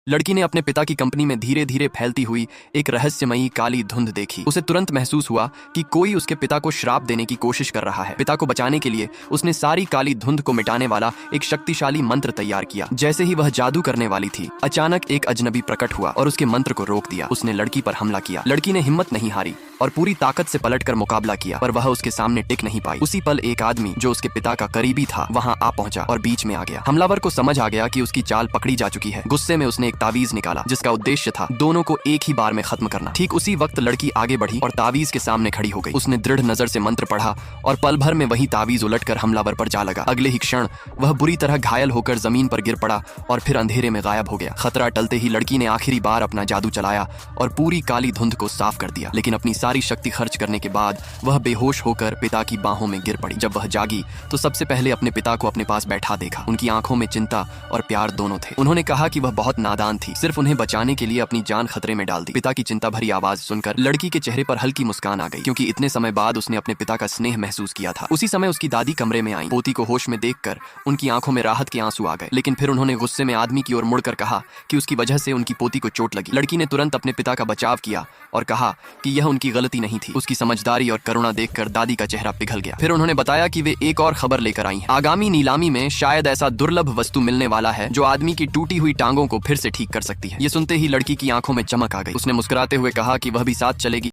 लड़की ने अपने पिता की कंपनी में धीरे धीरे फैलती हुई एक रहस्यमयी काली धुंध देखी। उसे तुरंत महसूस हुआ कि कोई उसके पिता को श्राप देने की कोशिश कर रहा है। पिता को बचाने के लिए उसने सारी काली धुंध को मिटाने वाला एक शक्तिशाली मंत्र तैयार किया। जैसे ही वह जादू करने वाली थी, अचानक एक अजनबी प्रकट हुआ और उसके मंत्र को रोक दिया। उसने लड़की पर हमला किया। लड़की ने हिम्मत नहीं हारी और पूरी ताकत से पलटकर मुकाबला किया, पर वह उसके सामने टिक नहीं पाई। उसी पल एक आदमी जो उसके पिता का करीबी था वहां आ पहुंचा और बीच में आ गया। हमलावर को समझ आ गया कि उसकी चाल पकड़ी जा चुकी है। गुस्से में उसने एक तावीज निकाला जिसका उद्देश्य था दोनों को एक ही बार में खत्म करना। ठीक उसी वक्त लड़की आगे बढ़ी और तावीज के सामने खड़ी हो गई। उसने दृढ़ नजर से मंत्र पढ़ा और पल भर में वही तावीज उलटकर हमलावर पर जा लगा। अगले ही क्षण वह बुरी तरह घायल होकर जमीन पर गिर पड़ा और फिर अंधेरे में गायब हो गया। खतरा टलते ही लड़की ने आखिरी बार अपना जादू चलाया और पूरी काली धुंध को साफ कर दिया। लेकिन अपनी सारी शक्ति खर्च करने के बाद वह बेहोश होकर पिता की बाहों में गिर पड़ी। जब वह जागी तो सबसे पहले अपने पिता को अपने पास बैठा देखा। उनकी आंखों में चिंता और प्यार दोनों थे। उन्होंने कहा कि वह बहुत नादान थी, सिर्फ उन्हें बचाने के लिए अपनी जान खतरे में डाल दी। पिता की चिंता भरी आवाज सुनकर लड़की के चेहरे पर हल्की मुस्कान आ गई, क्योंकि इतने समय बाद उसने अपने पिता का स्नेह महसूस किया था। उसी समय उसकी दादी कमरे में आई। पोती को होश में देखकर उनकी आंखों में राहत के आंसू आ गए, लेकिन फिर उन्होंने गुस्से में आदमी की ओर मुड़कर कहा कि उसकी वजह से उनकी पोती को चोट लगी। लड़की ने तुरंत अपने पिता का बचाव किया और कहा कि यह उनकी गलती नहीं थी। उसकी समझदारी और करुणा देखकर दादी का चेहरा पिघल गया। फिर उन्होंने बताया कि वे एक और खबर लेकर आई हैं। आगामी नीलामी में शायद ऐसा दुर्लभ वस्तु मिलने वाला है जो आदमी की टूटी हुई टांगों को फिर से ठीक कर सकती है। ये सुनते ही लड़की की आंखों में चमक आ गई। उसने मुस्कुराते हुए कहा कि वह भी साथ चलेगी।